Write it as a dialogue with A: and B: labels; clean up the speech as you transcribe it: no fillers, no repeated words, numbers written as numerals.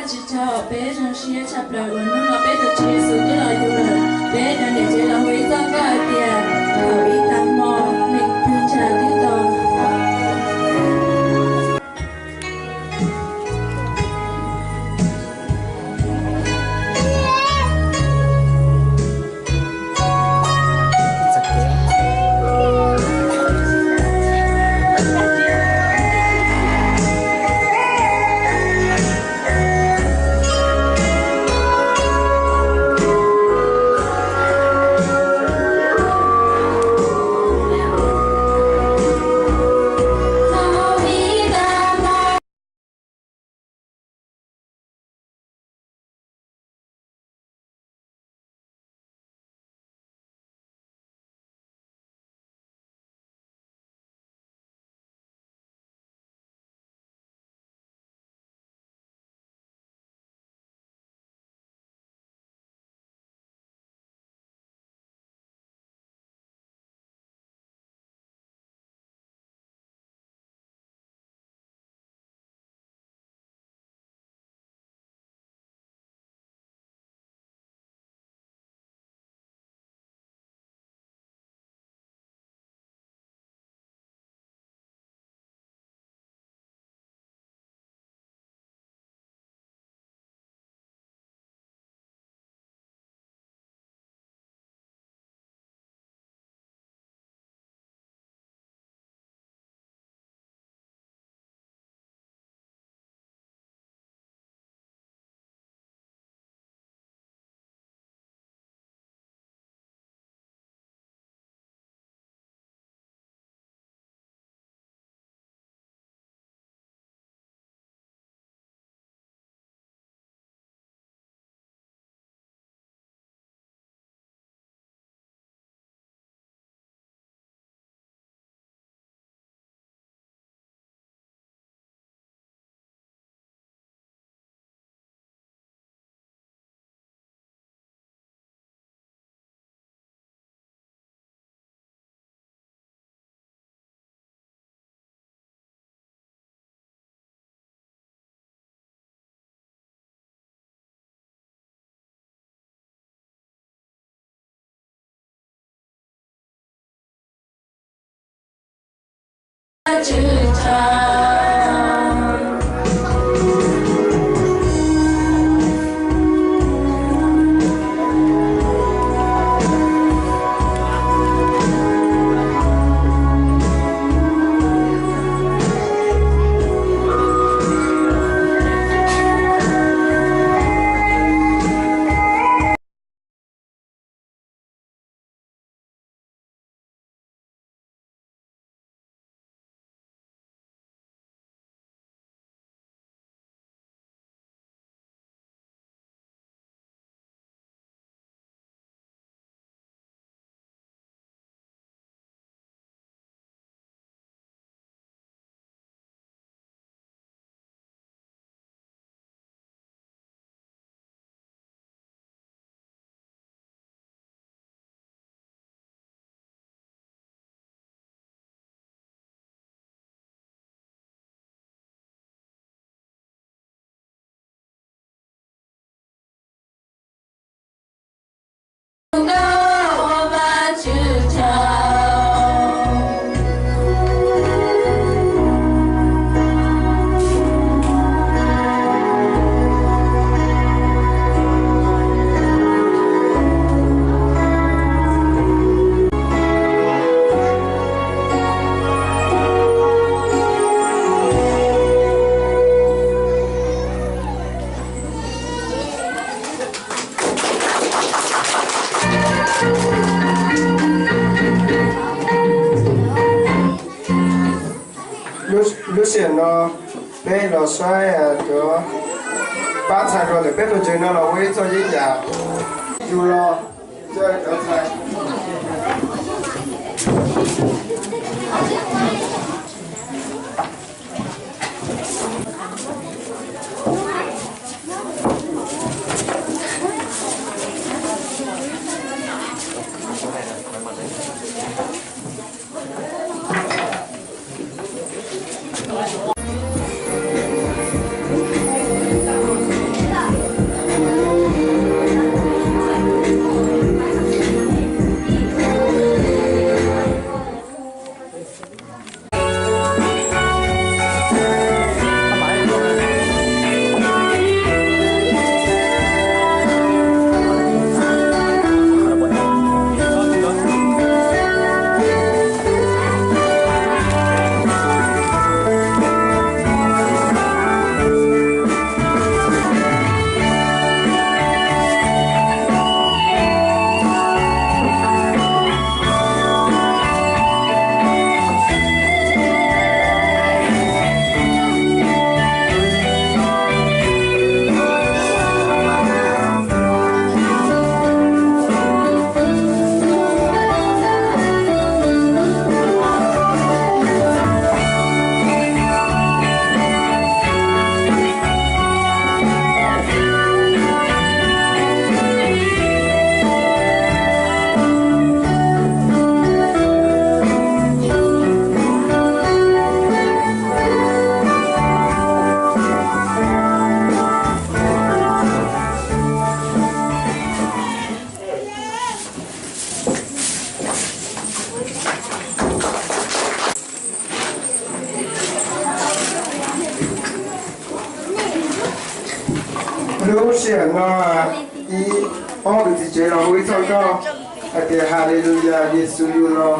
A: chita bé trong xia chập là uốn nó bé được chia sứ cứ là yêu là bé đang để chơi là huy sang cái tiền ở bị tạm mò mình thương trả tiêu tàu
B: lúc xưa nó bé nó xoay chỗ bán菜rồi thì bé nó chơi nó là quay cho những nhà dù lo chơi ở菜。lúc xưa nó ý ông bị chế là hối thọ đó thì hallelujah Giêsu lo